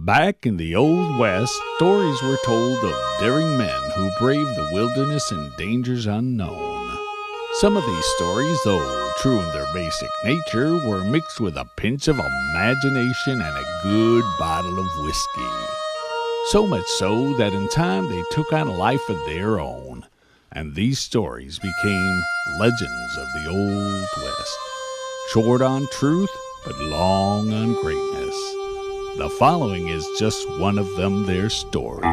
Back in the Old West, stories were told of daring men who braved the wilderness and dangers unknown. Some of these stories, though true in their basic nature, were mixed with a pinch of imagination and a good bottle of whiskey. So much so that in time they took on a life of their own, and these stories became legends of the Old West. Short on truth, but long on greatness. The following is just one of them, their stories.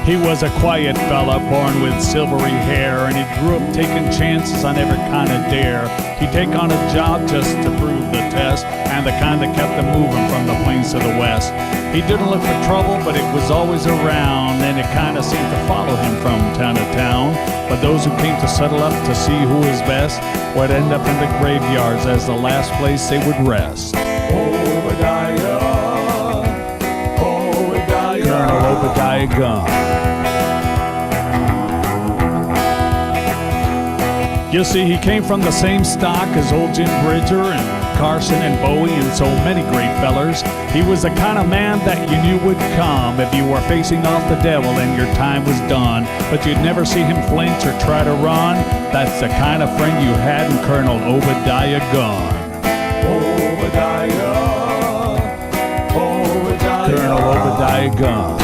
He was a quiet fella, born with silvery hair, and he grew up taking chances on every kind of dare. He'd take on a job just to prove the test, and the kind that kept him moving from the plains to the west. He didn't look for trouble, but it was always around, and it kind of seemed to follow him from town to town. But those who came to settle up to see who was best would end up in the graveyards as the last place they would rest. Obadiah, Colonel Obadiah Gunn. You see, he came from the same stock as old Jim Bridger and Carson and Bowie and so many great fellers. He was the kind of man that you knew would come if you were facing off the devil and your time was done. But you'd never see him flinch or try to run. That's the kind of friend you had in Colonel Obadiah Gunn. Colonel Obadiah Gunn.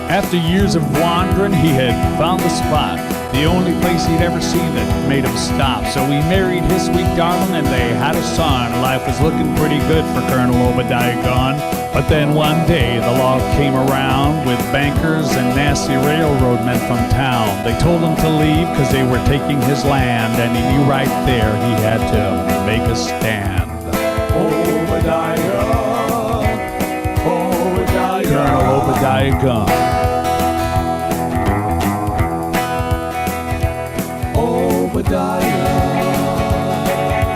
After years of wandering, he had found the spot, the only place he'd ever seen that made him stop. So he married his sweet darling and they had a son. Life was looking pretty good for Colonel Obadiah Gunn. But then one day the law came around with bankers and nasty railroad men from town. They told him to leave because they were taking his land, and he knew right there he had to make a stand. Colonel Obadiah Gunn.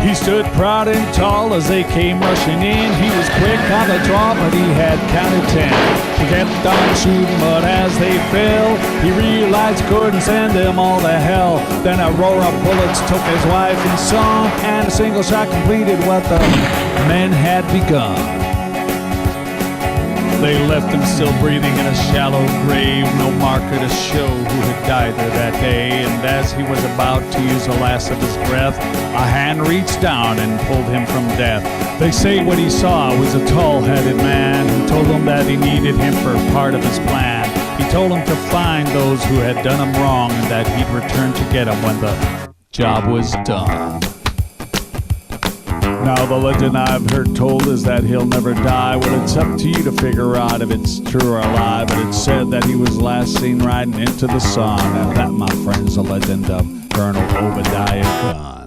He stood proud and tall as they came rushing in. He was quick on the draw, but he had counted 10. He kept on shooting, but as they fell, he realized he couldn't send them all to hell. Then a roar of bullets took his wife and son, and a single shot completed what the men had begun. They left him still breathing in a shallow grave, no marker to show who had died there that day. And as he was about to use the last of his breath, a hand reached down and pulled him from death. They say what he saw was a tall-headed man who told him that he needed him for part of his plan. He told him to find those who had done him wrong and that he'd return to get him when the job was done. Now the legend I've heard told is that he'll never die. Well, it's up to you to figure out if it's true or a lie. But it's said that he was last seen riding into the sun, and that, my friend's the legend of Colonel Obadiah Gunn.